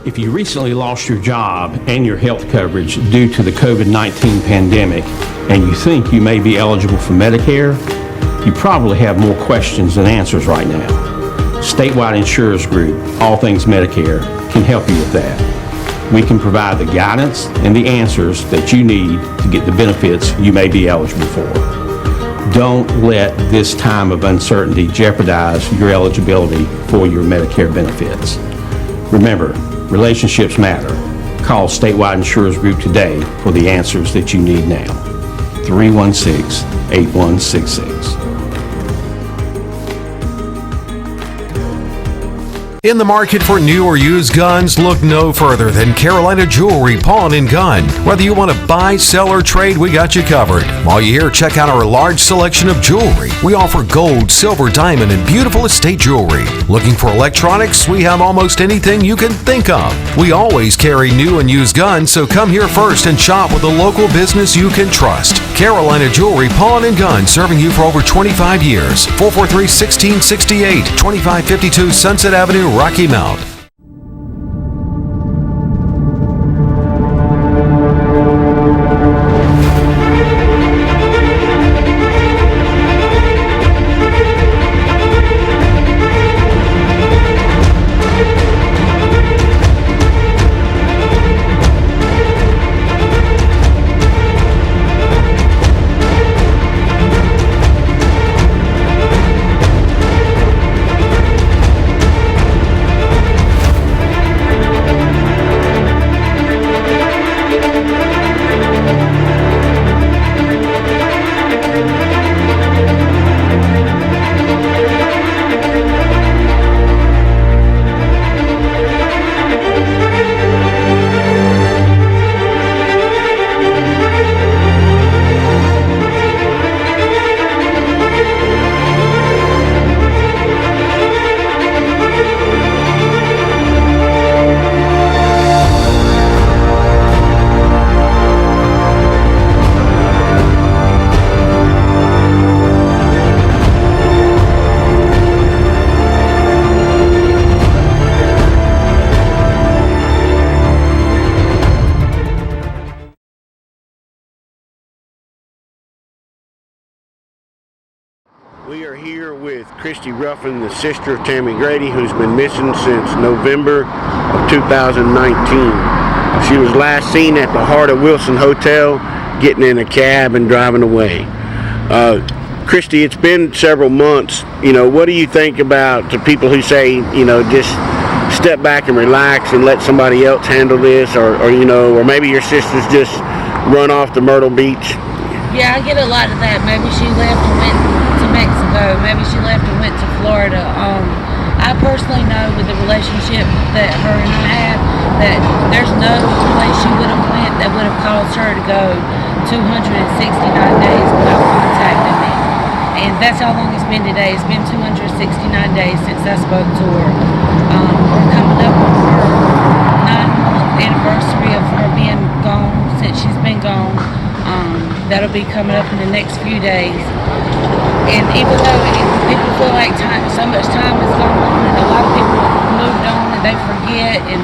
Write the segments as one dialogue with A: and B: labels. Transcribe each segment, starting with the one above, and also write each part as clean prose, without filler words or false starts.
A: If you recently lost your job and your health coverage due to the COVID-19 pandemic and you think you may be eligible for Medicare, you probably have more questions than answers right now. Statewide Insurers Group, All Things Medicare, can help you with that. We can provide the guidance and the answers that you need to get the benefits you may be eligible for. Don't let this time of uncertainty jeopardize your eligibility for your Medicare benefits. Remember, relationships matter. Call Statewide Insurers Group today for the answers that you need now. 316-8166.
B: In the market for new or used guns, look no further than Carolina Jewelry Pawn and Gun. Whether you want to buy, sell, or trade, we got you covered. While you're here, check out our large selection of jewelry. We offer gold, silver, diamond, and beautiful estate jewelry. Looking for electronics? We have almost anything you can think of. We always carry new and used guns, so come here first and shop with a local business you can trust. Carolina Jewelry Pawn and Gun, serving you for over 25 years. 443-1668, 2552 Sunset Avenue, Rocky Mount.
C: We are here with Christy Ruffin, the sister of Tammy Grady, who's been missing since November of 2019. She was last seen at the Heart of Wilson Hotel, getting in a cab and driving away. Christy, it's been several months. You know, what do you think about the people who say, you know, just step back and relax and let somebody else handle this, or maybe your sisters just run off to Myrtle Beach?
D: Yeah, I get a lot of that. Maybe she left and went to Mexico. Maybe she left and went to Florida. I personally know with the relationship that her and I have that there's no place she would have went that would have caused her to go 269 days without contacting me. And that's how long it's been today. It's been 269 days since I spoke to her. We're coming up on her 9-month anniversary of her being gone, since she's been gone. That'll be coming up in the next few days. And even though people feel like so much time has gone on, and a lot of people have moved on and they forget, and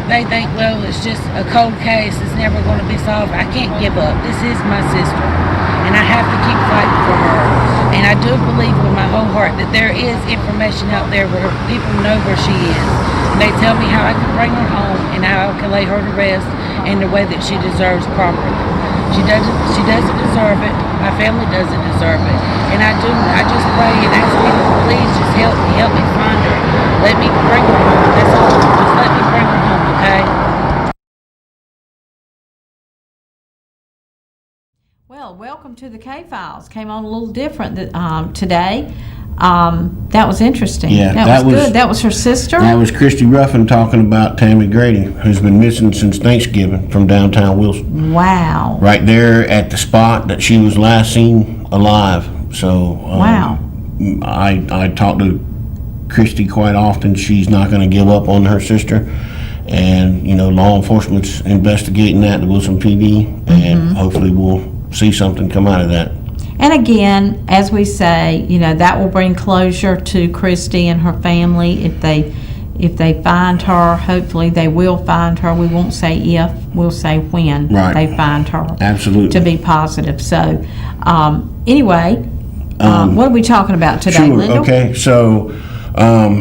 D: they think, well, it's just a cold case, it's never going to be solved. I can't give up. This is my sister, and I have to keep fighting for her. And I do believe with my whole heart that there is information out there where people know where she is. And they tell me how I can bring her home and how I can lay her to rest in the way that she deserves properly. She doesn't deserve it. My family doesn't deserve it. And I just pray and ask people, please just help me find her. Let me bring her home. That's all. Just let me bring her home, okay?
E: Well, welcome to the K-Files. Came on a little different today. That was interesting.
C: Yeah,
E: that was good. That was her sister?
C: That was Christy Ruffin talking about Tammy Grady, who's been missing since Thanksgiving from downtown Wilson.
E: Wow.
C: Right there at the spot that she was last seen alive. So
E: wow.
C: I talk to Christy quite often. She's not going to give up on her sister. And, law enforcement's investigating that, the Wilson PD, and hopefully we'll see something come out of that.
E: And again, as we say, that will bring closure to Christy and her family if they If they find her, hopefully they will find her. We won't say if, we'll say when
C: Right.
E: they find her.
C: Absolutely.
E: To be positive. So, anyway, what are we talking about today,
C: Sure.
E: Lindell?
C: Okay. So,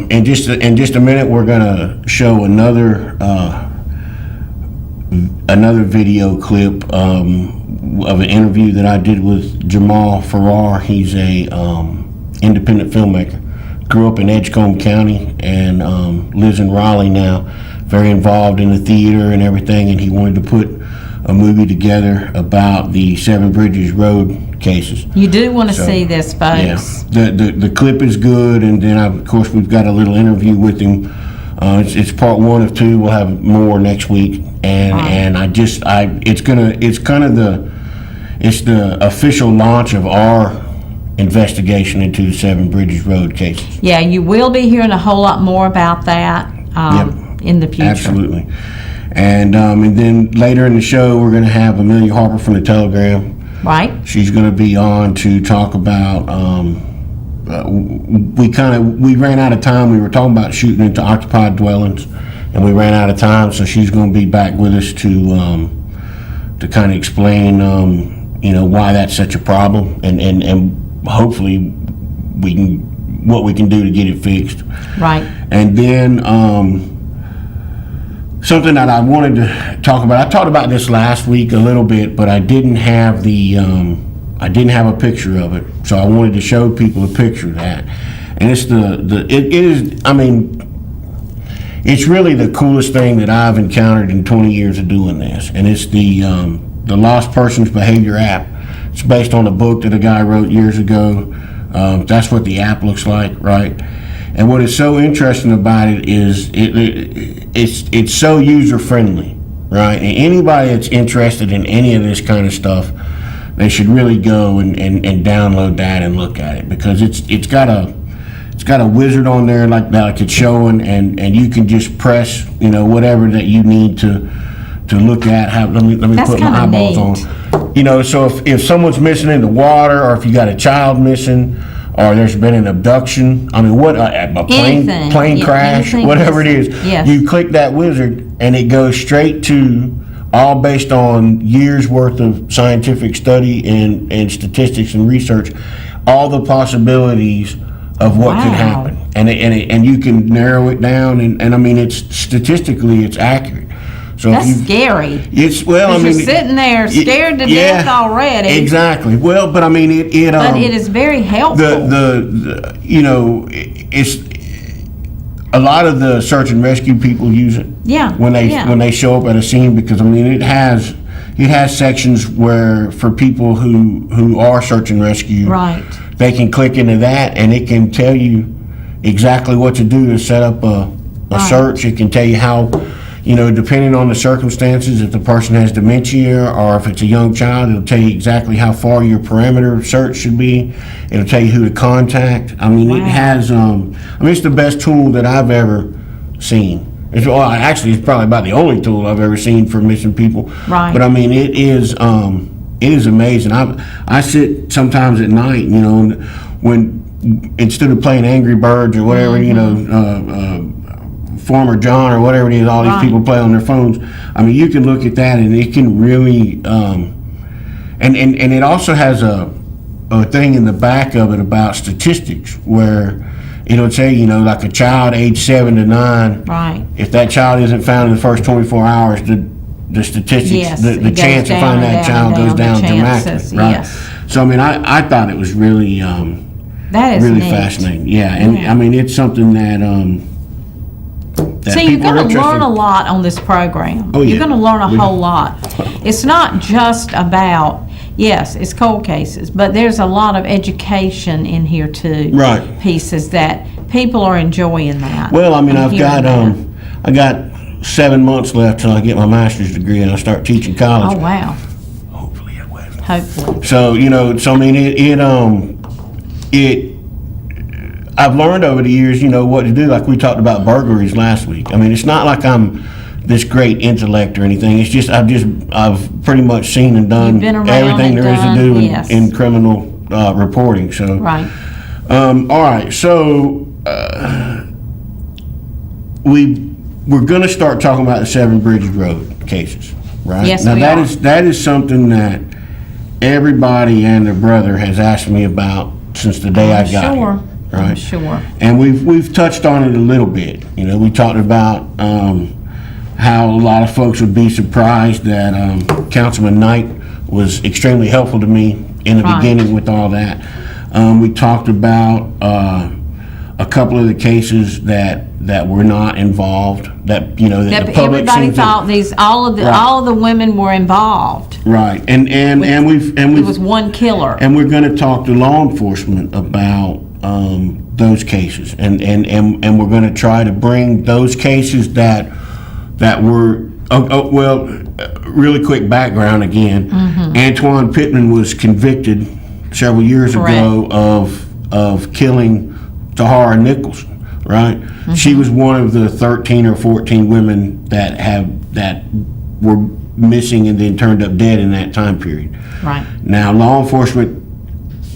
C: in just a minute, we're gonna show another video clip of an interview that I did with Jamal Farrar. He's a independent filmmaker. Grew up in Edgecombe County and lives in Raleigh now. Very involved in the theater and everything, and he wanted to put a movie together about the Seven Bridges Road cases.
E: You do want to
C: So,
E: see this, folks.
C: Yeah, the clip is good, and then of course we've got a little interview with him. It's part 1 of 2. We'll have more next week, and it's the official launch of our investigation into the Seven Bridges Road cases.
E: Yeah, you will be hearing a whole lot more about that in the future.
C: Absolutely. And then later in the show, we're going to have Amelia Harper from the Telegram.
E: Right?
C: She's going to be on to talk about. We ran out of time. We were talking about shooting into occupied dwellings, and we ran out of time. So she's going to be back with us to kind of explain, why that's such a problem, and hopefully what we can do to get it fixed.
E: Right.
C: And then something that I wanted to talk about. I talked about this last week a little bit, but I didn't have a picture of it, so I wanted to show people a picture of that. And it's it's really the coolest thing that I've encountered in 20 years of doing this, and it's the Lost Persons Behavior app. It's based on a book that a guy wrote years ago. That's what the app looks like, right? And what is so interesting about it is it's so user friendly, right? And anybody that's interested in any of this kind of stuff, they should really go and download that and look at it, because it's got a wizard on there like it's showing, and you can just press whatever that you need to look at. Let me
E: That's
C: put my
E: kinda
C: eyeballs
E: neat.
C: on. So if someone's missing in the water, or if you got a child missing, or there's been an abduction, a plane crash,
E: anything
C: whatever it is,
E: Yes.
C: you click that wizard and it goes straight to, all based on years worth of scientific study and statistics and research, all the possibilities of what could
E: Wow.
C: happen, and you can narrow it down, and it's statistically it's accurate. So
E: That's scary.
C: It's
E: You're sitting there scared to death already.
C: Exactly. Well, but
E: But it is very helpful.
C: It's a lot of the search and rescue people use it.
E: Yeah,
C: When
E: yeah.
C: they show up at a scene, because it has sections where for people who are search and rescue,
E: Right.
C: they can click into that and it can tell you exactly what to do to set up a search. It can tell you how, depending on the circumstances, if the person has dementia or if it's a young child, it'll tell you exactly how far your perimeter search should be. It'll tell you who to contact. It has, it's the best tool that I've ever seen. It's probably about the only tool I've ever seen for missing people.
E: Right.
C: But it is amazing. I sit sometimes at night, when instead of playing Angry Birds or whatever, Farmer John or whatever it is, all these
E: Right.
C: people play on their phones. You can look at that and it can really, and it also has a thing in the back of it about statistics where it'll say, like a child age 7 to 9.
E: Right.
C: If that child isn't found in the first 24 hours, the statistics,
E: Yes,
C: the
E: it goes
C: chance of
E: down
C: finding
E: and
C: that
E: down
C: child
E: and
C: goes
E: down,
C: down
E: the
C: dramatically,
E: chances,
C: right?
E: yes.
C: So I thought it was really,
E: That is
C: really
E: neat.
C: fascinating. Yeah, and
E: Yeah.
C: it's something that
E: So you're
C: people are
E: going to
C: interested
E: learn a lot on this program.
C: Oh, yeah.
E: You're going to learn a whole lot. It's not just about, yes, it's cold cases, but there's a lot of education in here too.
C: Right.
E: Pieces that people are enjoying that.
C: Well,
E: I'm
C: I've
E: hearing
C: got
E: that.
C: I got 7 months left till I get my master's degree and I start teaching college.
E: Oh, wow.
C: Hopefully it will.
E: Hopefully.
C: So I've learned over the years, what to do. Like we talked about burglaries last week. It's not like I'm this great intellect or anything. It's just I've pretty much seen and done
E: You've been around
C: everything
E: and
C: there is to
E: done,
C: do
E: yes.
C: in criminal reporting. So
E: Right.
C: all right. So we're going to start talking about the Seven Bridges Road cases, right?
E: Yes,
C: now
E: we
C: that
E: are.
C: that is something that everybody and their brother has asked me about since the day I got
E: Sure.
C: here, right?
E: I'm sure.
C: And we've touched on it a little bit. You know, we talked about how a lot of folks would be surprised that Councilman Knight was extremely helpful to me in the
E: Right.
C: beginning with all that. We talked about a couple of the cases that were not involved. That the public
E: Everybody
C: seems to-
E: thought all of the women were involved.
C: right, and
E: It was one killer.
C: and we're going to talk to law enforcement about those cases, and we're going to try to bring those cases that were really quick background again. Antoine Pittman was convicted several years ago of killing Tahara Nichols, right? She was one of the 13 or 14 women that were missing and then turned up dead in that time period.
E: Right.
C: Now, law enforcement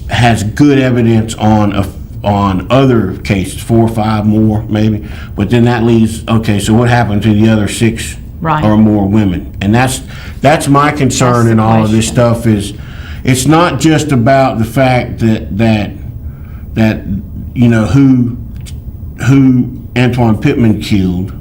C: has good evidence on other cases, 4 or 5 more maybe, but then that leaves, okay, so what happened to the other 6
E: Right.
C: or more women? And that's my concern in all of this stuff is, it's not just about the fact that who Antoine Pittman killed,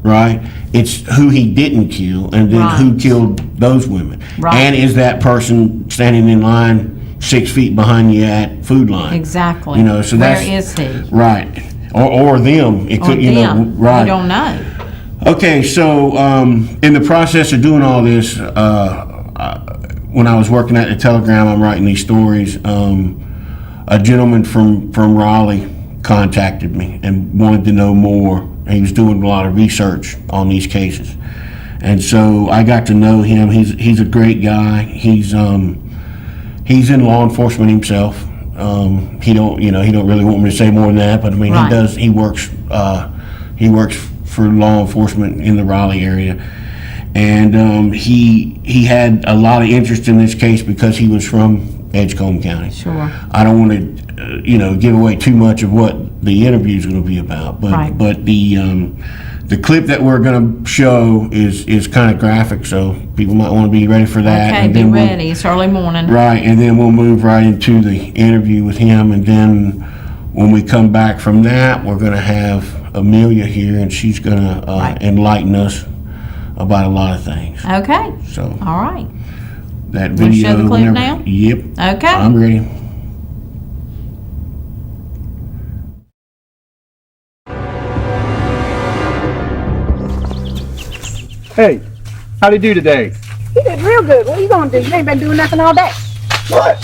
C: right? It's who he didn't kill, and then who
E: Right.
C: killed those women.
E: Right.
C: And is that person standing in line 6 feet behind you at Food Line?
E: Exactly.
C: So
E: Where
C: that's
E: is he?
C: right, or them. It
E: Or
C: could,
E: them.
C: right.
E: You don't know.
C: Okay, so in the process of doing all this, when I was working at the Telegram, I'm writing these stories. A gentleman from Raleigh contacted me and wanted to know more. He was doing a lot of research on these cases, and so I got to know him. He's a great guy. He's in law enforcement himself. He don't really want me to say more than that, but I mean,
E: Right.
C: he does. He works for law enforcement in the Raleigh area, and he had a lot of interest in this case because he was from Edgecombe County.
E: Sure.
C: I don't want to give away too much of what the interview is going to be about, but
E: Right.
C: but the clip that we're going to show is kind of graphic, so people might want to be ready for that.
E: Okay,
C: and
E: be
C: then
E: ready. It's early morning.
C: Right, and then we'll move right into the interview with him, and then when we come back from that, we're going to have Amelia here, and she's going to
E: Right.
C: enlighten us about a lot of things.
E: Okay.
C: So
E: All right.
C: that
E: Wanna
C: video.
E: show the clip
C: whenever-
E: now?
C: Yep.
E: Okay.
C: I'm ready.
F: Hey, how'd he do today?
G: He did real good. What are you gonna do? You ain't been doing nothing all day.
F: What?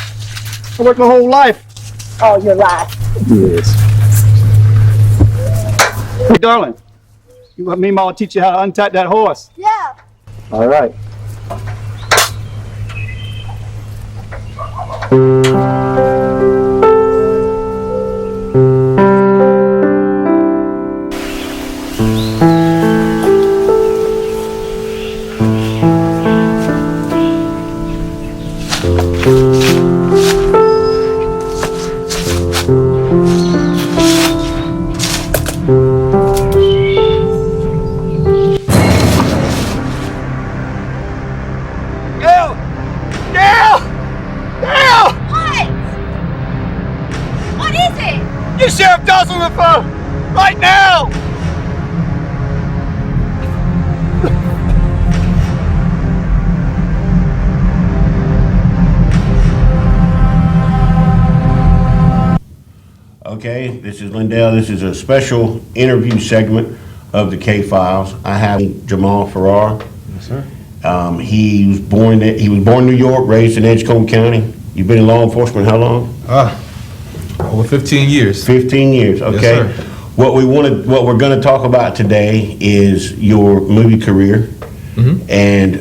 F: I worked my whole life.
G: Oh, you're right.
F: Yes. Hey, darling, you want me, Ma, to teach you how to untie that horse?
G: Yeah.
F: All right. Gail! Gail! Gail!
G: What? What is it?
F: Get Sheriff Dawson on the phone! Right now!
C: Okay, this is Lindell. This is a special interview segment of the Kay Files. I have Jamal Farrar.
H: Yes, sir.
C: He was born in New York, raised in Edgecombe County. You've been in law enforcement how long?
H: Over 15 years.
C: 15 years. Okay.
H: Yes, sir.
C: What we're going to talk about today is your movie career, and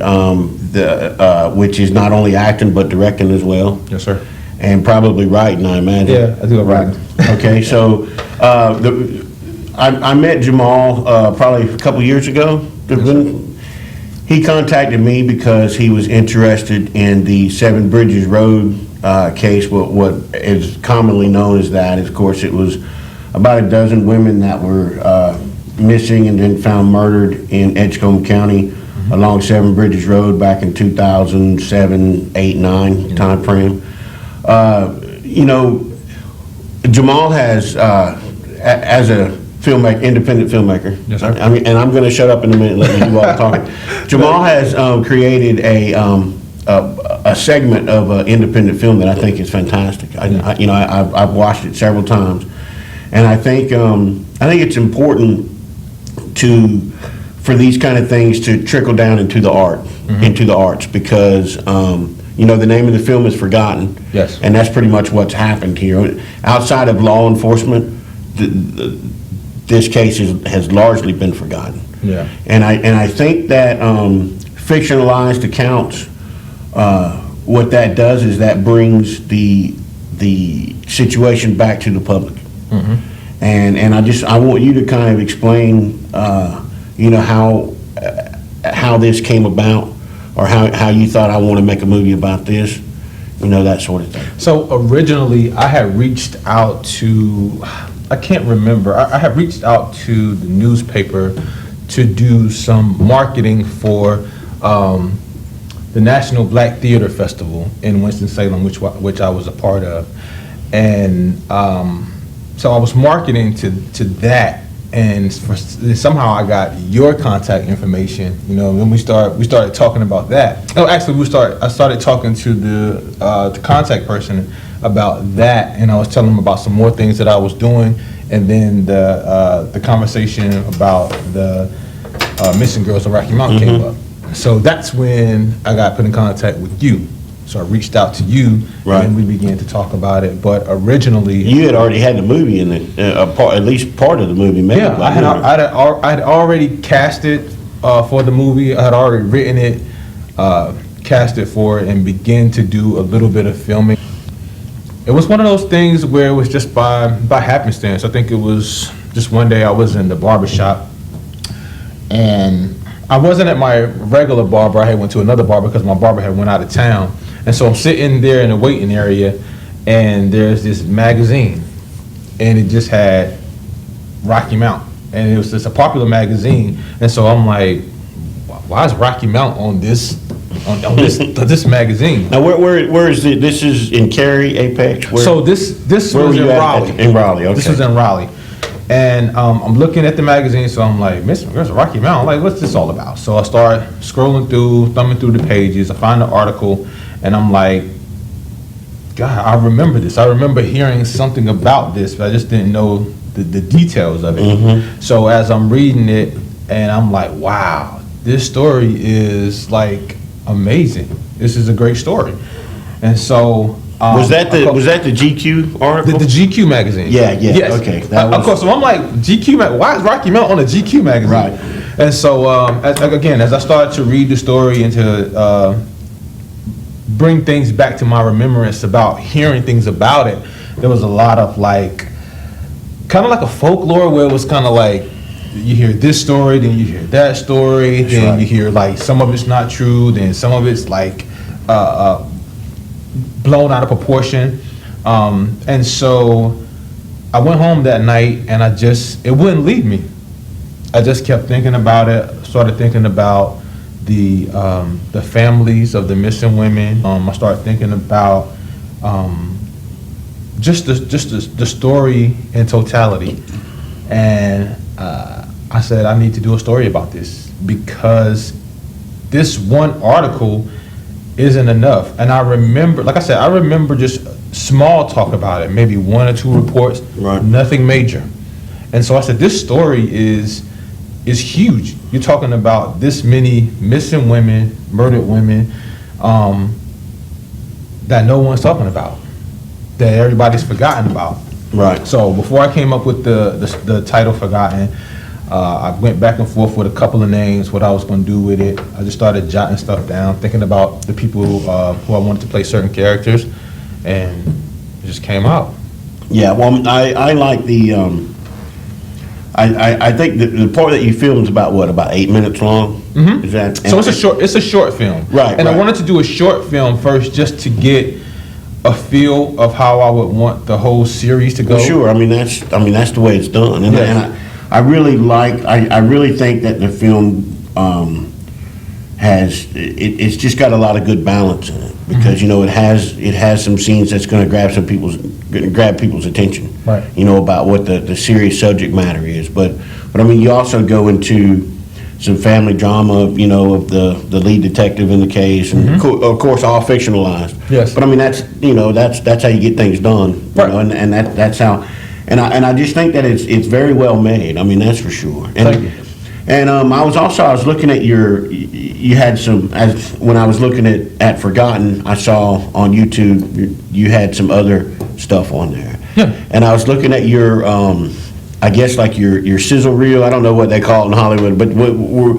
C: which is not only acting but directing as well,
H: Yes, sir.
C: and probably writing, I imagine.
H: Yeah, I do a writing.
C: Okay, so I met Jamal probably a couple years ago. He contacted me because he was interested in the Seven Bridges Road case, what is commonly known as that. Of course, it was about a dozen women that were missing and then found murdered in Edgecombe County along Seven Bridges Road back in 2007, 8, 9 time frame. You know, Jamal has, as a filmmaker, independent filmmaker.
H: Yes, sir.
C: I mean, and I'm going to shut up in a minute and let you do all the talking. Jamal has created a segment of independent film that I think is fantastic. I've watched it several times, and I think it's important for these kind of things to trickle down into the arts, because the name of the film is forgotten.
H: Yes.
C: And that's pretty much what's happened here. Outside of law enforcement, this case has largely been forgotten.
H: Yeah.
C: And I think that fictionalized accounts, what that does is that brings the situation back to the public. And I want you to kind of explain, how this came about, or how you thought, I want to make a movie about this, that sort of thing.
H: So originally, I had reached out to, I can't remember, I had reached out to the newspaper to do some marketing for the National Black Theater Festival in Winston-Salem, which I was a part of. And so I was marketing to that, and somehow I got your contact information. Then we started talking about that. Oh, actually, I started talking to the contact person about that, and I was telling him about some more things that I was doing, and then the conversation about the missing girls in Rocky Mountain came up. So that's when I got put in contact with you. So I reached out to you,
C: Right.
H: and we began to talk about it. But originally,
C: You had already had the movie in it, at least part of the movie made.
H: yeah, I had already cast it for the movie. I had already written it, cast it for it, and began to do a little bit of filming. It was one of those things where it was just by happenstance. I think it was just one day I was in the barbershop, and I wasn't at my regular barber. I had went to another barber because my barber had went out of town. And so I'm sitting there in the waiting area, and there's this magazine, and it just had Rocky Mount, and it was just a popular magazine. And so I'm like, why is Rocky Mount on this this magazine?
C: Now, where is it? This is in Cary, Apex?
H: So this
C: where
H: was
C: were
H: in
C: you at?
H: Raleigh.
C: In Raleigh, okay.
H: This was in Raleigh. And I'm looking at the magazine, so I'm like, there's Rocky Mountain. I'm like, what's this all about? So I start scrolling through, thumbing through the pages. I find the article, and I'm like, God, I remember this. I remember hearing something about this, but I just didn't know the details of it. So as I'm reading it, and I'm like, wow, this story is like amazing. This is a great story. And so
C: was that the GQ article?
H: The GQ magazine.
C: Yeah,
H: Yes.
C: okay.
H: Of course. So I'm like, GQ. Why is Rocky Mount on a GQ magazine?
C: Right.
H: And so as I started to read the story and to bring things back to my remembrance about hearing things about it, there was a lot of like, kind of like a folklore where it was kind of like, you hear this story, then you hear that story, then you hear like some of it's not true, then some of it's like blown out of proportion. And so I went home that night, and it wouldn't leave me. I just kept thinking about it, started thinking about the families of the missing women. I started thinking about just the story in totality. And I said, I need to do a story about this, because this one article isn't enough. And I remember, like I said, I remember just small talk about it, maybe 1 or 2 reports,
C: Right.
H: Nothing major. And so I said, this story is huge. You're talking about this many missing women, murdered women, that no one's talking about, that everybody's forgotten about.
C: Right.
H: So before I came up with the title Forgotten, I went back and forth with a couple of names, what I was going to do with it. I just started jotting stuff down, thinking about the people who I wanted to play certain characters, and it just came out.
C: Yeah, well, I like the, I think the part that you filmed is about 8 minutes long? Mm-hmm. Is that?
H: So it's a short film.
C: Right,
H: And
C: right.
H: I wanted to do a short film first just to get a feel of how I would want the whole series to go.
C: Well, sure, I mean, that's the way it's done. And,
H: Yes.
C: and I really like, I really think that the film it's just got a lot of good balance in it, because, you know, it has some scenes that's going to grab people's attention,
H: Right.
C: you know, about what the serious subject matter is. But I mean, you also go into some family drama, you know, of the lead detective in the case, and of course all fictionalized.
H: Yes.
C: But I mean, that's how you get things done, you
H: Right.
C: know, and that's how, and I just think that it's very well made. I mean, that's for sure. And,
H: Thank you.
C: And I was looking at you had some, when I was looking at Forgotten, I saw on YouTube you had some other stuff on there.
H: Yeah.
C: And I was looking at your, I guess like your sizzle reel. I don't know what they call it in Hollywood, but what were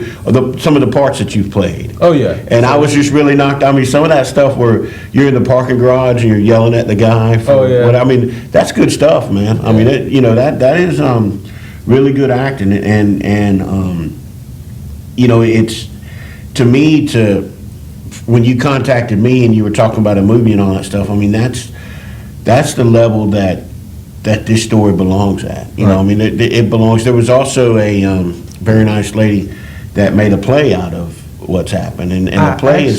C: some of the parts that you've played.
H: Oh, yeah.
C: And I was just really knocked. I mean, some of that stuff where you're in the parking garage and you're yelling at the guy.
H: Oh, yeah.
C: I mean, that's good stuff, man. I mean, that is really good acting, and you know, it's, to me, when you contacted me and you were talking about a movie and all that stuff, I mean, that's the level that this story belongs at. You know, I mean, it belongs. There was also a very nice lady that made a play out of what's happened, and the play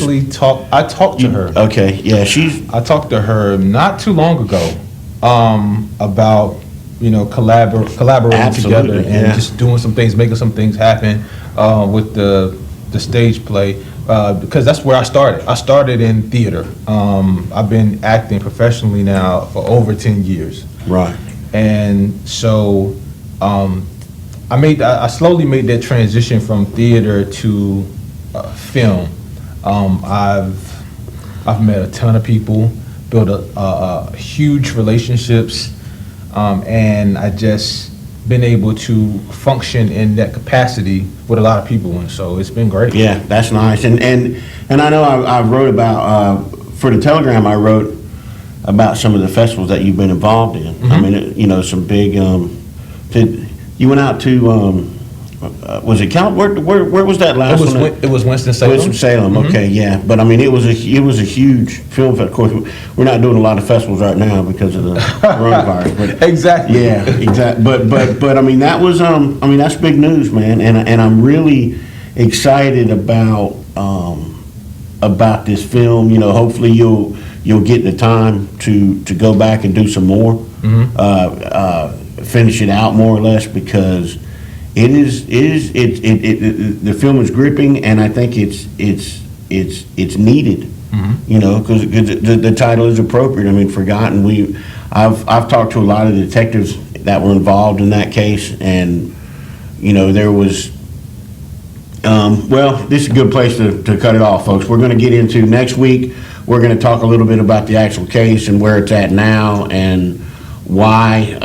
H: I talked to her.
C: Okay, yeah,
H: I talked to her not too long ago about, you know, collaborating
C: Absolutely,
H: together and
C: yeah.
H: just doing some things, making some things happen with the stage play, because that's where I started. I started in theater. I've been acting professionally now for over 10 years.
C: right.
H: And so I slowly made that transition from theater to film. I've met a ton of people, built a huge relationships, and I just been able to function in that capacity with a lot of people, and so it's been great.
C: Yeah, that's nice. And I know I wrote about, for the Telegram, I wrote about some of the festivals that you've been involved in. I mean, you know, some big, you went out to, was it where was that last one?
H: It was Winston-Salem.
C: Winston-Salem, okay, yeah. But I mean, it was a huge film festival. Of course, we're not doing a lot of festivals right now because of the coronavirus. But
H: Exactly.
C: yeah, exactly. But I mean, that was that's big news, man. And I'm really excited about this film. You know, hopefully you'll get the time to go back and do some more, finish it out more or less, because the film is gripping, and I think it's needed. You know, because the title is appropriate. I mean, Forgotten. I've talked to a lot of detectives that were involved in that case, and you know, there was. Well, this is a good place to cut it off, folks. We're going to get into next week. We're going to talk a little bit about the actual case and where it's at now, and why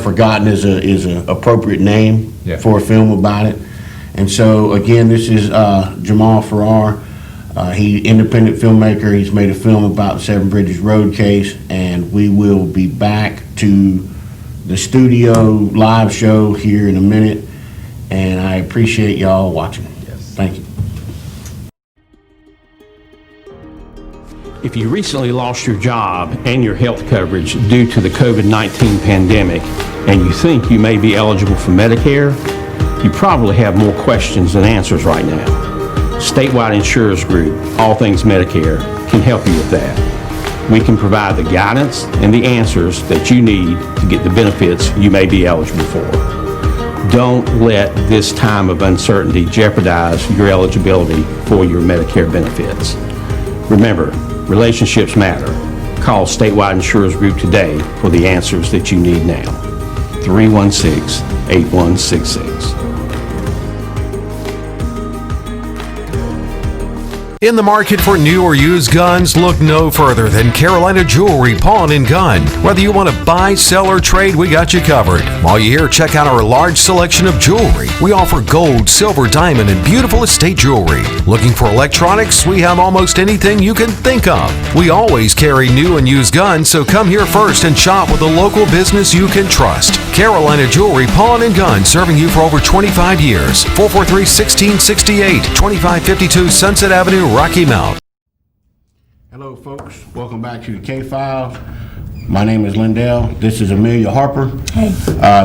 C: Forgotten is a appropriate name for a film about it. And so again, this is Jamal Farrar. He's independent filmmaker. He's made a film about the Seven Bridges Road case, and we will be back to the studio live show here in a minute. And I appreciate y'all watching. Yes. Thank you.
A: If you recently lost your job and your health coverage due to the COVID-19 pandemic, and you think you may be eligible for Medicare, you probably have more questions than answers right now. Statewide Insurers Group, All Things Medicare, can help you with that. We can provide the guidance and the answers that you need to get the benefits you may be eligible for. Don't let this time of uncertainty jeopardize your eligibility for your Medicare benefits. Remember, relationships matter. Call Statewide Insurers Group today for the answers that you need now. 316-8166.
B: In the market for new or used guns, look no further than Carolina Jewelry Pawn and Gun. Whether you want to buy, sell, or trade, we got you covered. While you're here, check out our large selection of jewelry. We offer gold, silver, diamond, and beautiful estate jewelry. Looking for electronics? We have almost anything you can think of. We always carry new and used guns, so come here first and shop with a local business you can trust. Carolina Jewelry Pawn and Gun, serving you for over 25 years. 443-1668, 2552 Sunset Avenue, Rocky Mount.
C: Hello, folks. Welcome back to the K-Files. My name is Lindell. This is Amelia Harper.
I: Hey.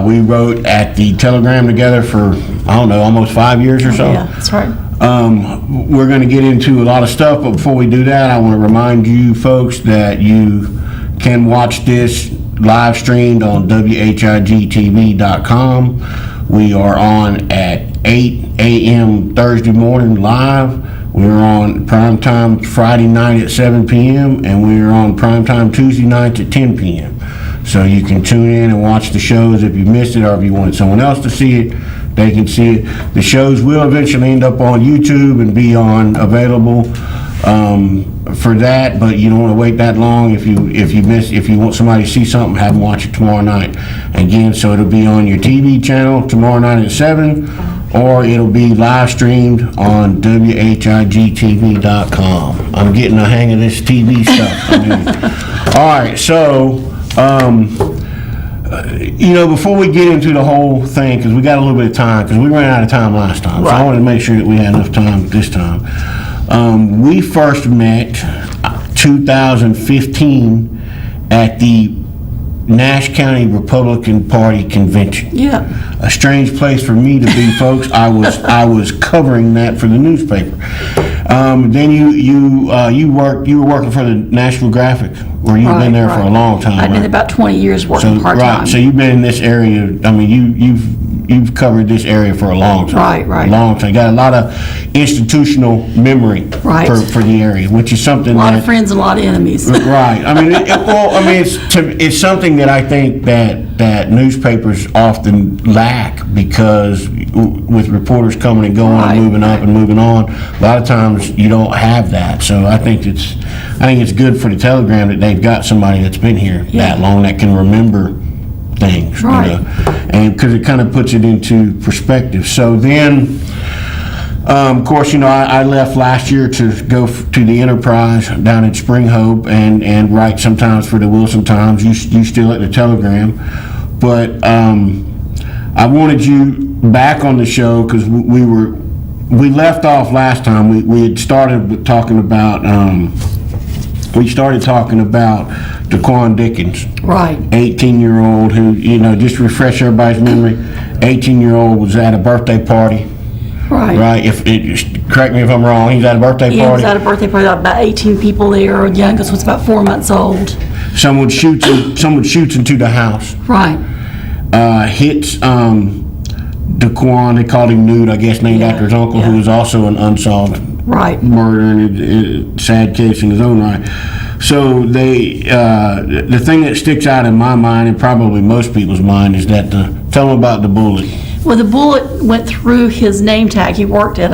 C: We wrote at the Telegram together for, I don't know, almost 5 years or so.
I: Yeah, that's right.
C: We're going to get into a lot of stuff, but before we do that, I want to remind you folks that you can watch this live streamed on WHIGTV.com. We are on at 8 a.m. Thursday morning live. We're on primetime Friday night at 7 p.m. and we're on primetime Tuesday nights at 10 p.m. So you can tune in and watch the shows if you missed it, or if you wanted someone else to see it, they can see it. The shows will eventually end up on YouTube and be available for that, but you don't want to wait that long. If you want somebody to see something, have them watch it tomorrow night. Again, so it'll be on your TV channel tomorrow night at 7, or it'll be live streamed on WHIGTV.com. I'm getting the hang of this TV stuff. All right, so before we get into the whole thing, because we got a little bit of time, because we ran out of time last time, so I wanted to make sure that we had enough time this time. We first met 2015 at the Nash County Republican Party convention.
I: Yeah.
C: A strange place for me to be, folks. I was covering that for the newspaper. Then you were working for the National Graphic, where you've been there for a long time.
I: I've been about 20 years working part-time.
C: Right, so you've been in this area. I mean, you've covered this area for a long time.
I: Right.
C: Long time. Got a lot of institutional memory for the area, which is something.
I: A lot of friends and a lot of enemies.
C: Right. I mean, it's something that I think that newspapers often lack, because with reporters coming and going and moving up and moving on, a lot of times you don't have that. So I think it's good for the Telegram that they've got somebody that's been here that long that can remember things, and because it kind of puts it into perspective. So then, of course, I left last year to go to the Enterprise down at Spring Hope and write sometimes for the Wilson Times. You still at the Telegram, but I wanted you back on the show because we left off last time. We had started talking about Daquan Dickens, 18-year-old who, just to refresh everybody's memory, 18-year-old was at a birthday party. Right. Correct me if I'm wrong. He's at a birthday party.
I: He was at a birthday party. About 18 people there. Youngest was about 4 months old.
C: Someone shoots into the house.
I: Right.
C: Hits Daquan. They called him Nude, I guess, named after his uncle, who was also an unsolved murder and a sad case in his own right. So the thing that sticks out in my mind, and probably most people's mind, is that tell them about the bullet.
I: Well, the bullet went through his name tag. He worked at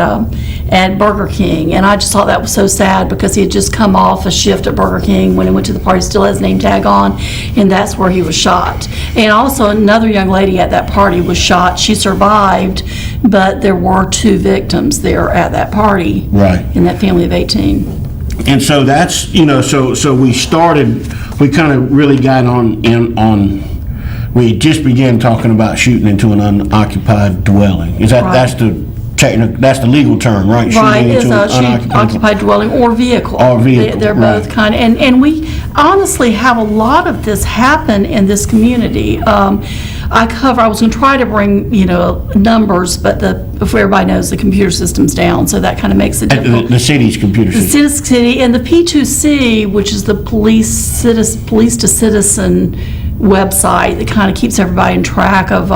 I: Burger King, and I just thought that was so sad because he had just come off a shift at Burger King when he went to the party, still has his name tag on, and that's where he was shot. And also another young lady at that party was shot. She survived, but there were 2 victims there at that party.
C: Right.
I: In that family of 18.
C: And so that's, so we kind of really got on we just began talking about shooting into an unoccupied dwelling. Is that that's the legal term, right?
I: Right, it's a unoccupied dwelling or vehicle. They're both kind of, and we honestly have a lot of this happen in this community. I was going to try to bring, numbers, but before everybody knows, the computer system's down, so that kind of makes it difficult.
C: The city's computer system.
I: The city, and the P2C, which is the police to citizen website that kind of keeps everybody in track of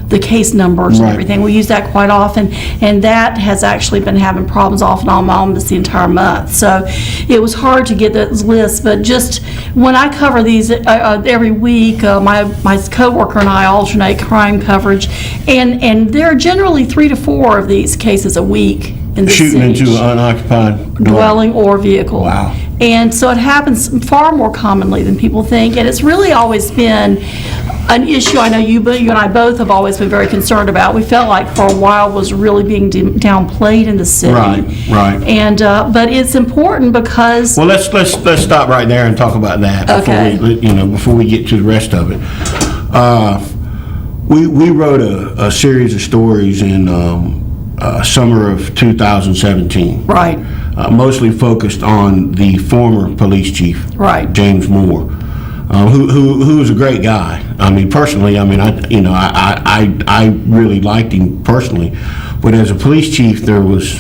I: the case numbers and everything. We use that quite often, and that has actually been having problems off and on almost the entire month. So it was hard to get those lists, but just when I cover these every week, my coworker and I alternate crime coverage, and there are generally 3 to 4 of these cases a week in the
C: shooting
I: city.
C: Into an unoccupied
I: dwelling or vehicle.
C: Wow.
I: And so it happens far more commonly than people think, and it's really always been an issue I know you and I both have always been very concerned about. We felt like for a while was really being downplayed in the city.
C: Right.
I: And but it's important because.
C: Well, let's stop right there and talk about that before we get to the rest of it. We wrote a series of stories in summer of 2017.
I: Right.
C: Mostly focused on the former police chief,
I: right,
C: James Moore. who was a great guy. I mean, personally, I mean, I really liked him personally, but as a police chief, there was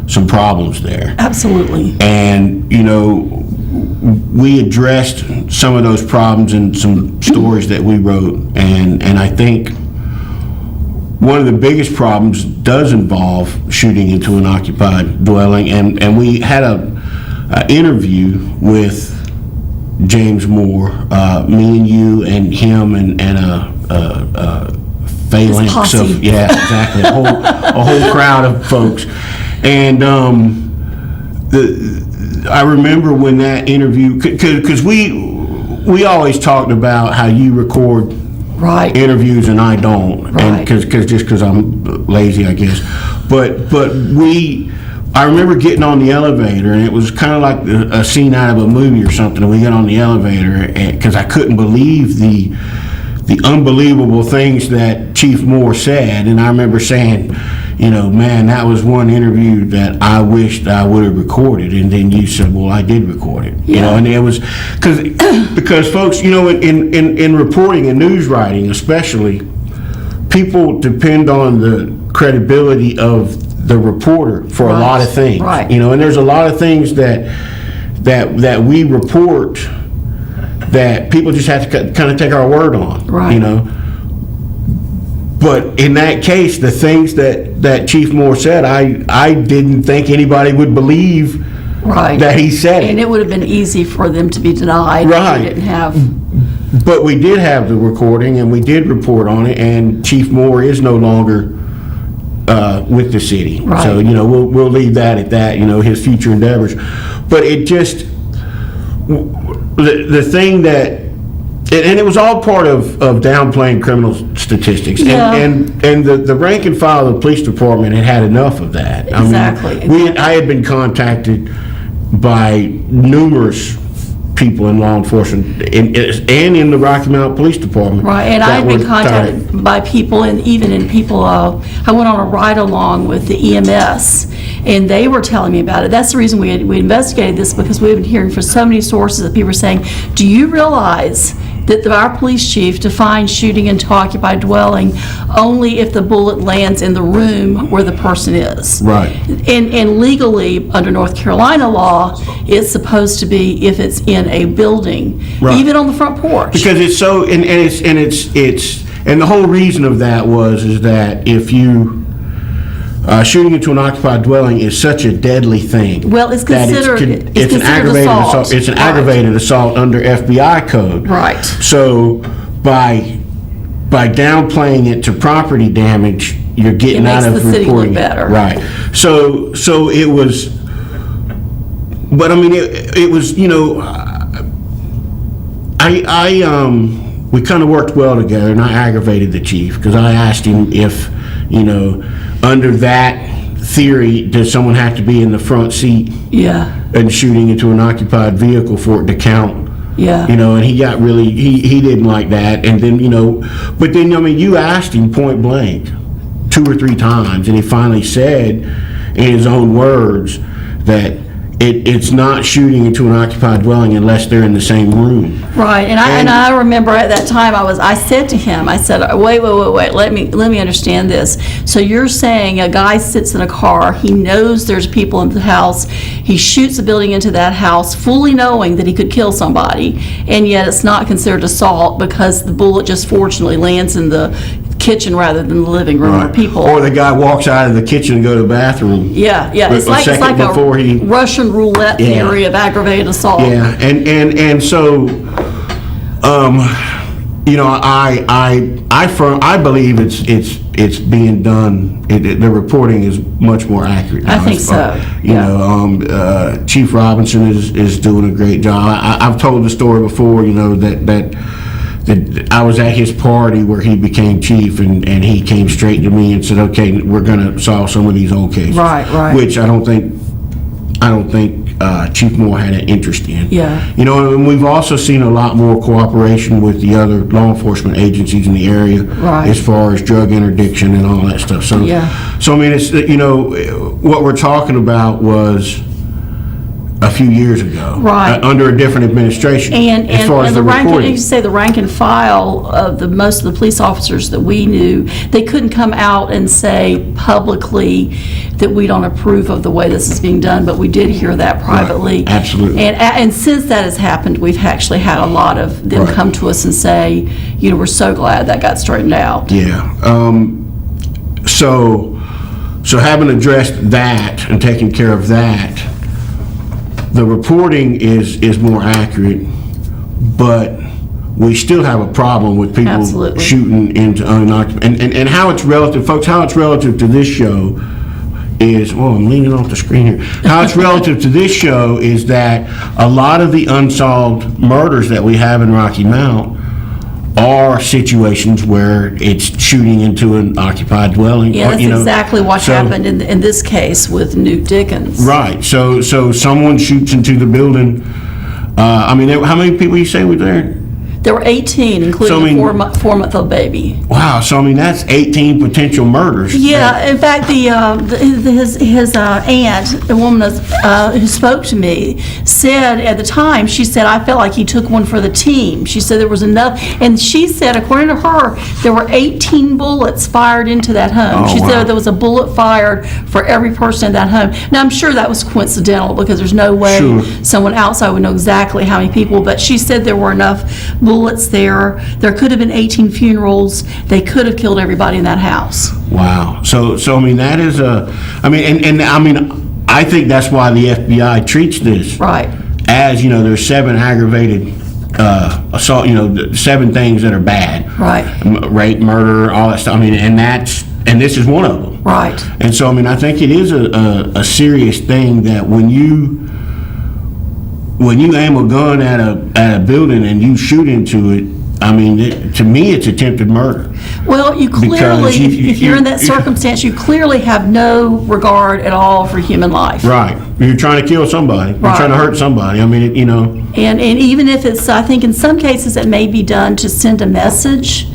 C: some problems there.
I: Absolutely.
C: And, we addressed some of those problems in some stories that we wrote, and I think one of the biggest problems does involve shooting into an occupied dwelling, and we had a interview with James Moore, me and you and him and a phalanx of, yeah, exactly, a whole crowd of folks. And I remember when that interview, because we always talked about how you record interviews and I don't, and because I'm lazy, I guess. But I remember getting on the elevator, and it was kind of like a scene out of a movie or something. And we got on the elevator, because I couldn't believe the unbelievable things that Chief Moore said. And I remember saying, man, that was one interview that I wished I would have recorded. And then you said, well, I did record it. And it was because folks, in reporting and news writing especially, people depend on the credibility of the reporter for a lot of things. Right. And there's a lot of things that we report that people just have to kind of take our word on. Right. But in that case, the things that Chief Moore said, I didn't think anybody would believe that he said it.
I: And it would have been easy for them to be denied. Right. If we didn't have.
C: But we did have the recording, and we did report on it, and Chief Moore is no longer with the city. Right. So, we'll leave that at that, his future endeavors. But it just, the thing that, and it was all part of downplaying criminal statistics. Yeah. And the rank and file of the police department had enough of that.
I: Exactly.
C: I had been contacted by numerous people in law enforcement and in the Rocky Mount Police Department.
I: Right, and I had been contacted by people, and even in people, I went on a ride-along with the EMS, and they were telling me about it. That's the reason we investigated this, because we've been hearing from so many sources that people were saying, do you realize that our police chief defines shooting into occupied dwelling only if the bullet lands in the room where the person is. Right. And legally, under North Carolina law, it's supposed to be if it's in a building, even on the front porch.
C: Because it's so, and the whole reason of that is that if you shooting into an occupied dwelling is such a deadly thing.
I: Well, it's considered
C: an aggravated assault. It's an aggravated assault under FBI code.
I: Right.
C: So by downplaying it to property damage, you're getting out of reporting. It makes the city look better. Right. So it was, but I mean it was, we kind of worked well together, and I aggravated the chief because I asked him if, under that theory, does someone have to be in the front seat?
I: Yeah.
C: And shooting into an occupied vehicle for it to count?
I: Yeah.
C: And he got really, he didn't like that. And then, but then, you asked him point blank 2 or 3 times, and he finally said in his own words that it's not shooting into an occupied dwelling unless they're in the same room.
I: Right, and I remember at that time I said to him, I said, wait, let me understand this. So you're saying a guy sits in a car, he knows there's people in the house, he shoots a building into that house fully knowing that he could kill somebody, and yet it's not considered assault because the bullet just fortunately lands in the kitchen rather than the living room where people.
C: Or the guy walks out of the kitchen and go to the bathroom.
I: Yeah. It's like a Russian roulette theory of aggravated assault.
C: Yeah, and so, I believe it's being done. The reporting is much more accurate now.
I: I think so.
C: Chief Robinson is doing a great job. I've told the story before. That I was at his party where he became chief, and he came straight to me and said, "Okay, we're going to solve some of these old cases."
I: Right.
C: Which I don't think Chief Moore had an interest in.
I: Yeah.
C: And we've also seen a lot more cooperation with the other law enforcement agencies in the area, as far as drug interdiction and all that stuff. So,
I: yeah.
C: So I mean, it's what we're talking about was a few years ago.
I: Right.
C: Under a different administration.
I: And
C: as far as the reporting.
I: you say the rank and file of most of the police officers that we knew, they couldn't come out and say publicly that we don't approve of the way this is being done, but we did hear that privately.
C: Right. Absolutely.
I: And since that has happened, we've actually had a lot of them come to us and say, we're so glad that got straightened out.
C: Yeah. So having addressed that and taken care of that, the reporting is more accurate, but we still have a problem with people
I: Absolutely.
C: shooting into unoccupied. And how it's relative, folks, how it's relative to this show is, I'm leaning off the screen here. How it's relative to this show is that a lot of the unsolved murders that we have in Rocky Mount are situations where it's shooting into an occupied dwelling.
I: Yeah, that's exactly what happened in this case with Newt Dickens.
C: Right. So someone shoots into the building. How many people you say were there?
I: There were 18, including a four-month-old baby.
C: Wow. So that's 18 potential murders.
I: Yeah. In fact, his aunt, the woman who spoke to me, said at the time, she said, I felt like he took one for the team. She said there was enough, and she said, according to her, there were 18 bullets fired into that home. She said there was a bullet fired for every person in that home. Now, I'm sure that was coincidental because there's no way someone outside would know exactly how many people, but she said there were enough bullets there. There could have been 18 funerals. They could have killed everybody in that house.
C: Wow. So that is I think that's why the FBI treats this as, there's 7 aggravated assault, 7 things that are bad.
I: Right.
C: Rape, murder, all that stuff. And this is one of them.
I: Right.
C: And so, I think it is a serious thing that when you aim a gun at a building and you shoot into it, to me, it's attempted murder.
I: Well, you clearly, if you're in that circumstance, you clearly have no regard at all for human life.
C: Right. You're trying to kill somebody. You're trying to hurt somebody. And
I: even if it's, I think in some cases it may be done to send a message.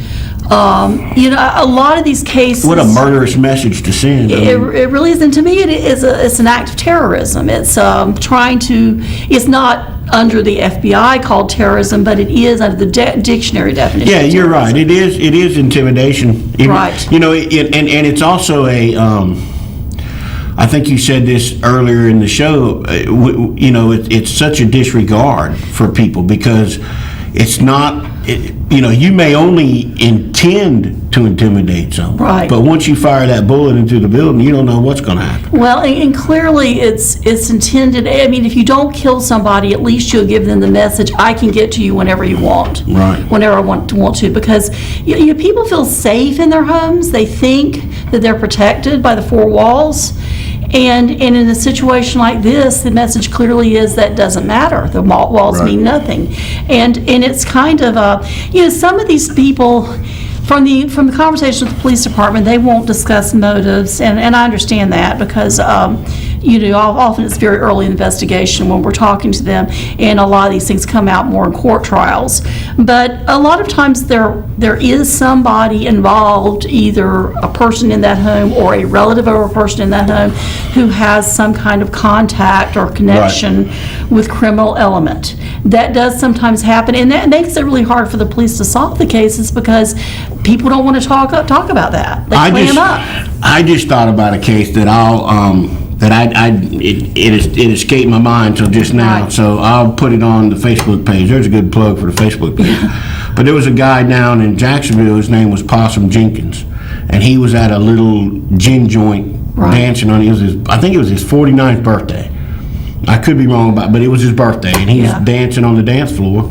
I: A lot of these cases.
C: What a murderous message to send.
I: It really is, and to me, it's an act of terrorism. It's it's not under the FBI called terrorism, but it is under the dictionary definition.
C: Yeah, you're right. It is intimidation.
I: Right.
C: And it's also I think you said this earlier in the show. It's such a disregard for people because it's not. You may only intend to intimidate someone.
I: Right.
C: But once you fire that bullet into the building, you don't know what's going to happen.
I: Well, and clearly it's intended. If you don't kill somebody, at least you'll give them the message, I can get to you whenever you want.
C: Right.
I: Whenever I want to. Because people feel safe in their homes. They think that they're protected by the 4 walls. And in a situation like this, the message clearly is that doesn't matter. The walls mean nothing. And it's kind of some of these people from the conversation with the police department, they won't discuss motives, and I understand that because often it's very early investigation when we're talking to them, and a lot of these things come out more in court trials. But a lot of times there is somebody involved, either a person in that home or a relative of a person in that home who has some kind of contact or connection with criminal element. That does sometimes happen, and that makes it really hard for the police to solve the cases because people don't want to talk about that. They clam up.
C: I just thought about a case that it escaped my mind till just now. Right. So I'll put it on the Facebook page. There's a good plug for the Facebook page. But there was a guy down in Jacksonville. His name was Possum Jenkins, and he was at a little gin joint dancing on. I think it was his 49th birthday. I could be wrong but it was his birthday, and he was dancing on the dance floor.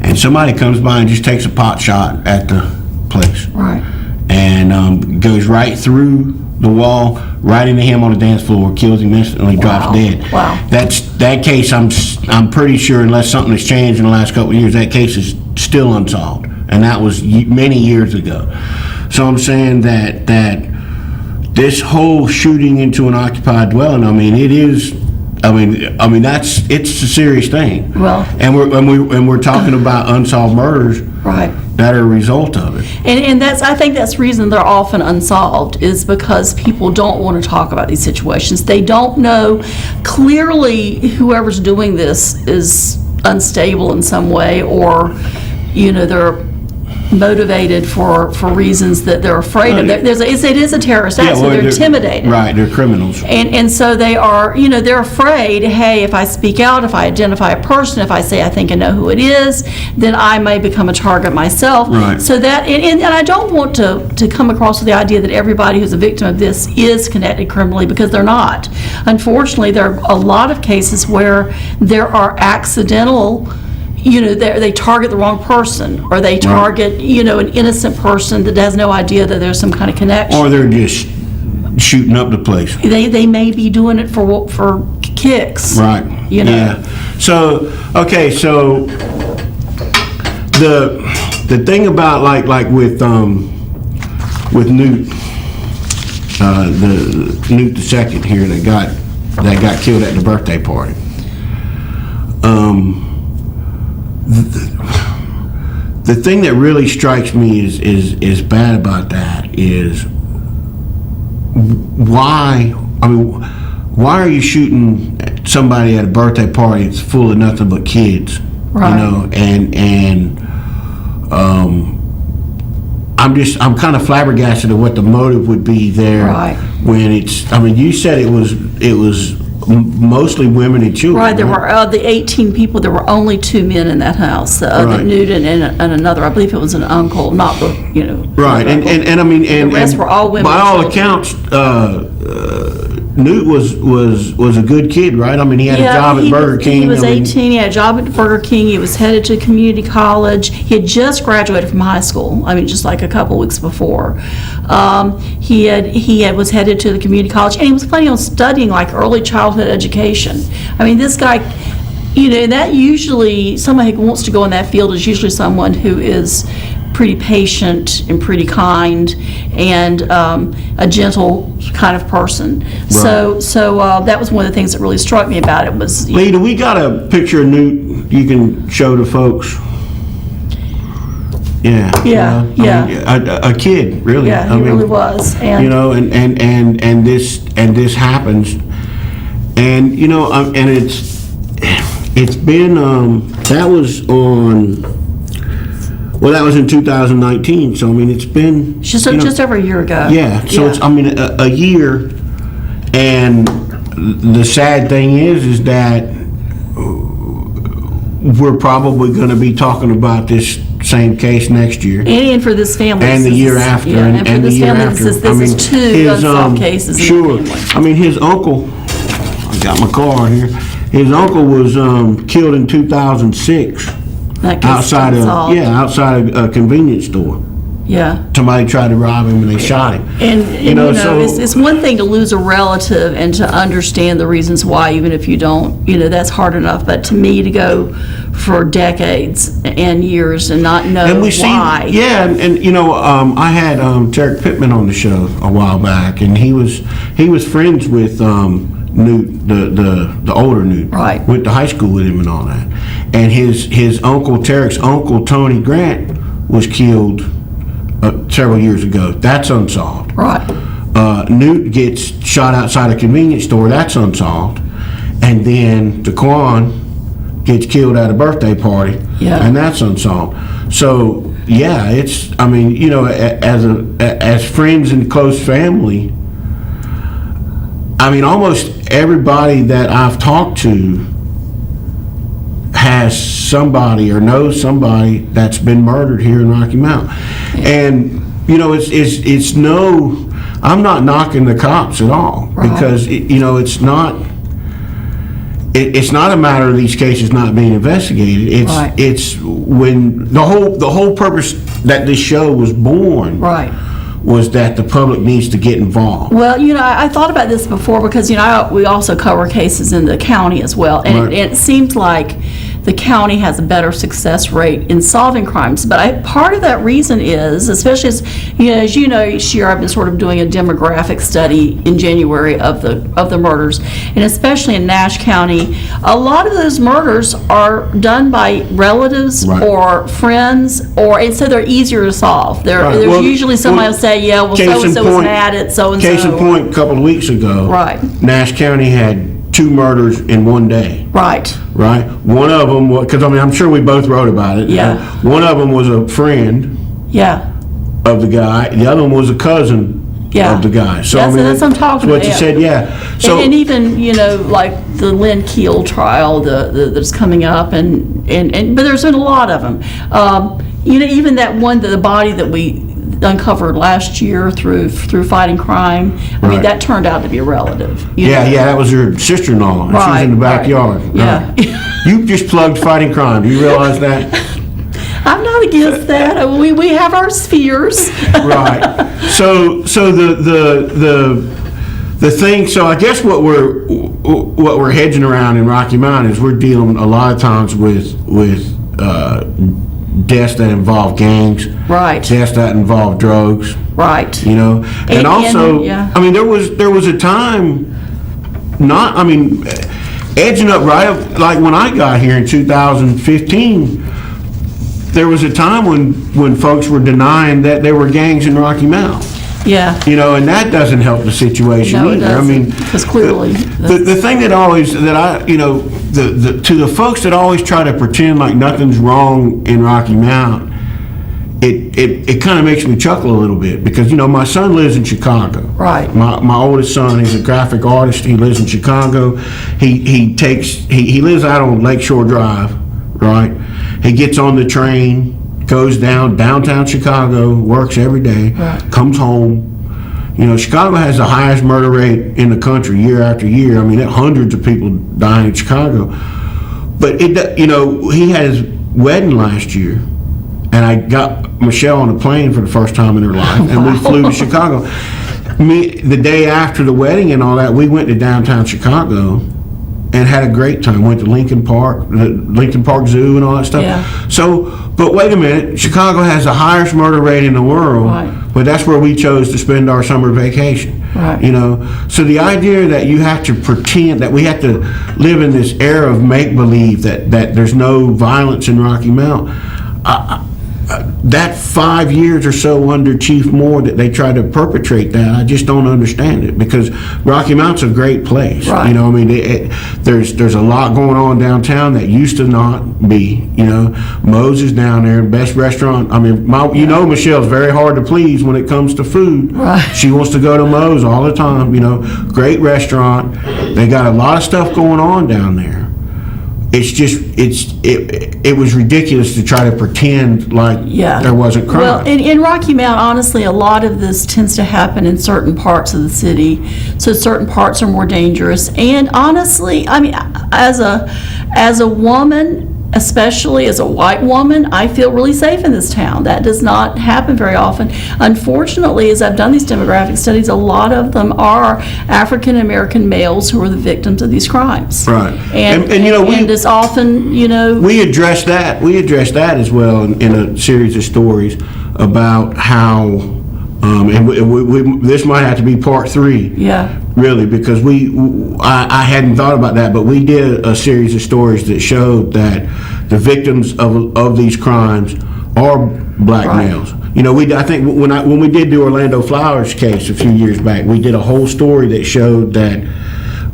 C: And somebody comes by and just takes a pot shot at the place.
I: Right.
C: And goes right through the wall, right into him on the dance floor, kills him instantly, drops dead.
I: Wow.
C: That case, I'm pretty sure, unless something has changed in the last couple of years, that case is still unsolved. And that was many years ago. So I'm saying that this whole shooting into an occupied dwelling, it is I mean it's a serious thing.
I: Well,
C: and we're talking about unsolved murders,
I: right,
C: that are a result of it.
I: and I think that's the reason they're often unsolved, is because people don't want to talk about these situations. They don't know. Clearly, whoever's doing this is unstable in some way, or they're motivated for reasons that they're afraid of. It is a terrorist act, so they're intimidated.
C: Right, they're criminals.
I: And so they are, they're afraid, hey, if I speak out, if I identify a person, if I say I think I know who it is, then I may become a target myself.
C: Right.
I: So that, and I don't want to come across with the idea that everybody who's a victim of this is connected criminally, because they're not. Unfortunately, there are a lot of cases where there are accidental, they target the wrong person, or they target, an innocent person that has no idea that there's some kind of connection.
C: Or they're just shooting up the place.
I: They may be doing it for kicks.
C: Right. Yeah. So, okay, so the thing about like with Newt, the Newt the second here that got killed at the birthday party. The thing that really strikes me is bad about that is why are you shooting somebody at a birthday party that's full of nothing but kids?
I: Right.
C: And I'm kind of flabbergasted at what the motive would be there.
I: Right.
C: When you said it was mostly women and children.
I: Right, there were the 18 people, there were only 2 men in that house, the Newton and another, I believe it was an uncle, not the,
C: Right, and I mean, and
I: the rest were all women.
C: By all accounts, Newt was a good kid, right? I mean, he had a job at Burger King.
I: He was 18, he had a job at Burger King, he was headed to community college, he had just graduated from high school, just like a couple weeks before. He was headed to the community college, and he was planning on studying like early childhood education. This guy, that usually, somebody who wants to go in that field is usually someone who is pretty patient and pretty kind and a gentle kind of person. Right. So that was one of the things that really struck me about it was...
C: Lee, do we got a picture of Newt you can show the folks? Yeah. A kid, really.
I: Yeah, he really was. And
C: and this happens, and and it's been that was on. Well, that was in 2019, so it's been
I: just over a year ago.
C: Yeah, so it's a year, and the sad thing is that we're probably going to be talking about this same case next year,
I: and for this family,
C: and the year after,
I: and for this family, this is 2 unsolved cases.
C: Sure, his uncle. I got my card here. His uncle was killed in 2006. Outside of a convenience store.
I: Yeah.
C: Somebody tried to rob him and they shot him.
I: And it's one thing to lose a relative and to understand the reasons why, even if you don't, that's hard enough. But to me, to go for decades and years and not know why.
C: I had Tarek Pittman on the show a while back, and he was friends with Newt, the older Newt,
I: right?
C: Went to high school with him and all that. And his uncle, Tarek's uncle, Tony Grant, was killed several years ago. That's unsolved.
I: Right.
C: Newt gets shot outside a convenience store. That's unsolved. And then Daquan gets killed at a birthday party.
I: Yeah.
C: And that's unsolved. So yeah, it's as friends and close family. Almost everybody that I've talked to has somebody or knows somebody that's been murdered here in Rocky Mount. And it's no, I'm not knocking the cops at all, because it's not a matter of these cases not being investigated. It's when the whole purpose that this show was born was that the public needs to get involved.
I: Well, I thought about this before because, we also cover cases in the county as well. And it seems like the county has a better success rate in solving crimes. But part of that reason is, especially as you know, each year I've been sort of doing a demographic study in January of the murders, and especially in Nash County, a lot of those murders are done by relatives or friends, and so they're easier to solve. There's usually somebody will say, yeah, well, so-and-so was mad at so-and-so.
C: Case in point, a couple of weeks ago, Nash County had 2 murders in one day. Right. One of them, because I'm sure we both wrote about it.
I: Yeah.
C: One of them was a friend.
I: Yeah.
C: Of the guy. The other one was a cousin.
I: Yeah.
C: Of the guy. So
I: that's what I'm talking about.
C: What you said, yeah.
I: So and even like the Lynn Keel trial that's coming up, and but there's been a lot of them. Even that one, the body that we uncovered last year through fighting crime. I mean, that turned out to be a relative.
C: That was her sister-in-law. She was in the backyard.
I: Yeah.
C: You just plugged fighting crime. Do you realize that?
I: I'm not against that. We have our spheres.
C: Right. So the thing. So I guess what we're hedging around in Rocky Mountain is we're dealing a lot of times with deaths that involve gangs.
I: Right.
C: Deaths that involve drugs.
I: Right.
C: And also, I mean, there was a time. Edging up right up, like when I got here in 2015. There was a time when folks were denying that there were gangs in Rocky Mountain.
I: Yeah.
C: And that doesn't help the situation
I: either.
C: It doesn't,
I: I mean, because clearly
C: the thing to the folks that always try to pretend like nothing's wrong in Rocky Mountain, it kind of makes me chuckle a little bit because my son lives in Chicago.
I: Right.
C: My oldest son, he's a graphic artist. He lives in Chicago. He lives out on Lakeshore Drive. Right. He gets on the train, goes downtown Chicago, works every day, comes home. Chicago has the highest murder rate in the country year after year. I mean, hundreds of people dying in Chicago. But he had his wedding last year, and I got Michelle on a plane for the first time in her life, and we flew to Chicago. The day after the wedding and all that, we went to downtown Chicago and had a great time. Went to Lincoln Park, the Lincoln Park Zoo and all that stuff.
I: Yeah.
C: So, but wait a minute, Chicago has the highest murder rate in the world, but that's where we chose to spend our summer vacation.
I: Right.
C: So the idea that you have to pretend, that we have to live in this era of make-believe that there's no violence in Rocky Mountain, that 5 years or so under Chief Moore that they tried to perpetrate that, I just don't understand it, because Rocky Mountain's a great place.
I: Right.
C: There's a lot going on downtown that used to not be. Moe's is down there, best restaurant. I mean, Michelle's very hard to please when it comes to food.
I: Right.
C: She wants to go to Moe's all the time. Great restaurant. They got a lot of stuff going on down there. It's just, it was ridiculous to try to pretend like there wasn't crime.
I: Well, in Rocky Mount, honestly, a lot of this tends to happen in certain parts of the city, so certain parts are more dangerous. And honestly, I mean, as a woman, especially as a white woman, I feel really safe in this town. That does not happen very often. Unfortunately, as I've done these demographic studies, a lot of them are African American males who are the victims of these crimes.
C: Right.
I: And it's often,
C: we addressed that. We addressed that as well in a series of stories about how, this might have to be part 3.
I: Yeah.
C: Really, because I hadn't thought about that, but we did a series of stories that showed that the victims of these crimes are black males. I think when we did do Orlando Flowers' case a few years back, we did a whole story that showed that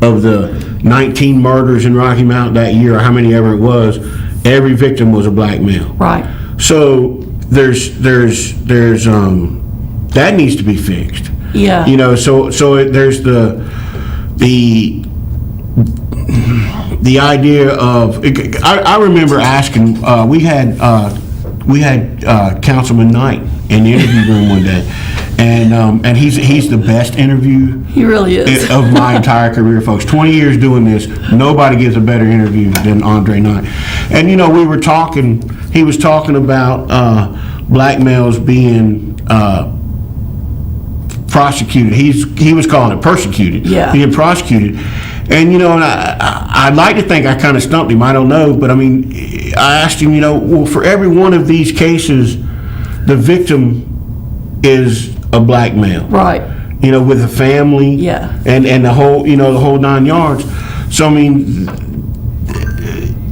C: of the 19 murders in Rocky Mountain that year, or how many ever it was, every victim was a black male.
I: Right.
C: So there's that needs to be fixed.
I: Yeah.
C: So there's the idea of, I remember asking, we had Councilman Knight in the interview room one day, and he's the best interview.
I: He really is.
C: Of my entire career, folks. 20 years doing this, nobody gives a better interview than Andre Knight. And we were talking. He was talking about black males being prosecuted. He was calling it persecuted.
I: Yeah.
C: Being prosecuted. And, and I'd like to think I kind of stumped him. I don't know. But, I mean, I asked him, well, for every one of these cases, the victim is a black male.
I: Right.
C: With a family.
I: Yeah.
C: And the whole, the whole 9 yards. So, I mean,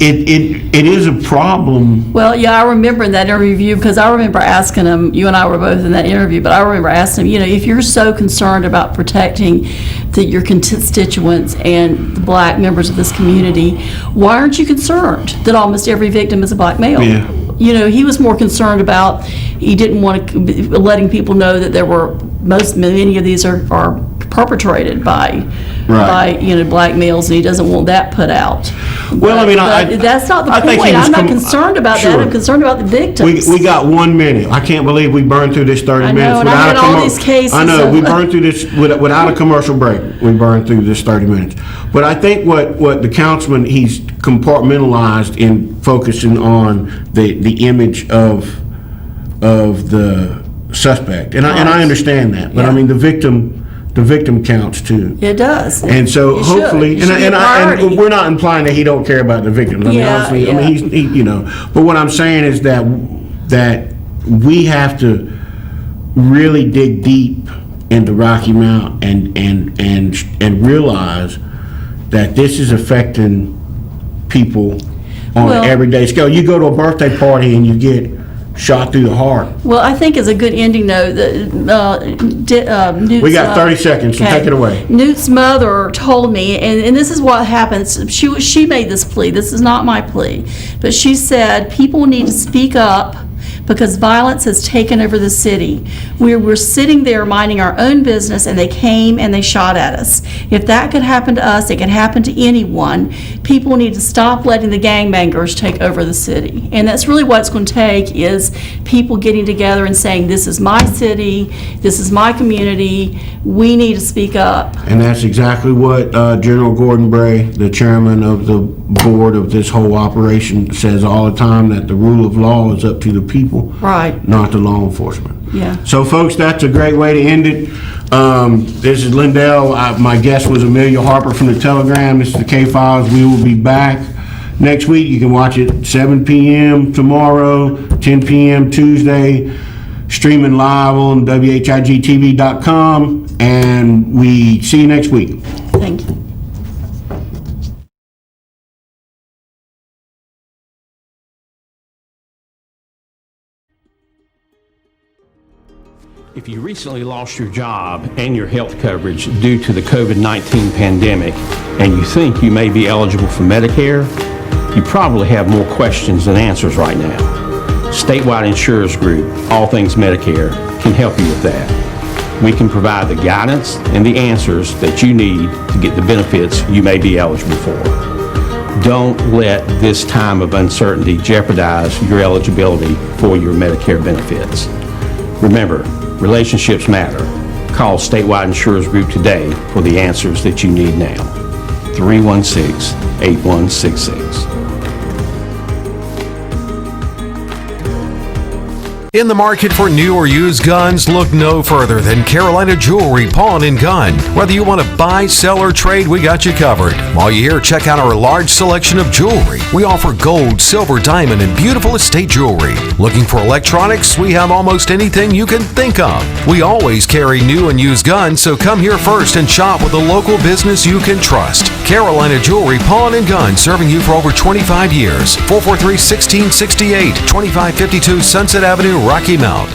C: it is a problem.
I: Well, yeah, I remember in that interview, because I remember asking him, you and I were both in that interview, but I remember asking him, if you're so concerned about protecting your constituents and the black members of this community, why aren't you concerned that almost every victim is a black male?
C: Yeah.
I: He was more concerned about, he didn't want to, letting people know that many of these are perpetrated by black males, and he doesn't want that put out.
C: Well,
I: that's not the point. I'm not concerned about that. I'm concerned about the victims.
C: We got 1 minute. I can't believe we burned through this 30 minutes
I: without
C: without
I: all these cases.
C: I know we burned through this without a commercial break. We burned through this 30 minutes. But I think what the councilman, he's compartmentalized in focusing on the image of the suspect, and I understand that. But I mean, the victim counts too.
I: It does.
C: And so hopefully, and we're not implying that he don't care about the victims. I mean, honestly, I mean, he But what I'm saying is that we have to really dig deep into Rocky Mount and realize that this is affecting people on an everyday scale. You go to a birthday party and you get shot through the heart.
I: Well, I think as a good ending note, Newt's,
C: we got 30 seconds, so take it away.
I: Newt's mother told me, and this is what happens. She made this plea. This is not my plea, but she said people need to speak up because violence has taken over the city. We're sitting there minding our own business, and they came and they shot at us. If that could happen to us, it can happen to anyone. People need to stop letting the gangbangers take over the city. And that's really what it's going to take, is people getting together and saying, this is my city, this is my community, we need to speak up.
C: And that's exactly what General Gordon Bray, the chairman of the board of this whole operation, says all the time, that the rule of law is up to the people,
I: right,
C: not the law enforcement.
I: Yeah.
C: So folks, that's a great way to end it. This is Lindell. My guest was Amelia Harper from the Telegram. This is the K-Files. We will be back next week. You can watch it 7 p.m. tomorrow, 10 p.m. Tuesday, streaming live on WHIGTV.com, and we see you next week.
I: Thank you.
A: If you recently lost your job and your health coverage due to the COVID-19 pandemic, and you think you may be eligible for Medicare, you probably have more questions than answers right now. Statewide Insurers Group, All Things Medicare, can help you with that. We can provide the guidance and the answers that you need to get the benefits you may be eligible for. Don't let this time of uncertainty jeopardize your eligibility for your Medicare benefits. Remember, relationships matter. Call Statewide Insurers Group today for the answers that you need now. 316-8166.
B: In the market for new or used guns, look no further than Carolina Jewelry Pawn and Gun. Whether you want to buy, sell, or trade, we got you covered. While you're here, check out our large selection of jewelry. We offer gold, silver, diamond, and beautiful estate jewelry. Looking for electronics? We have almost anything you can think of. We always carry new and used guns, so come here first and shop with a local business you can trust. Carolina Jewelry Pawn and Gun, serving you for over 25 years. 443-1668, 2552 Sunset Avenue, Rocky Mount.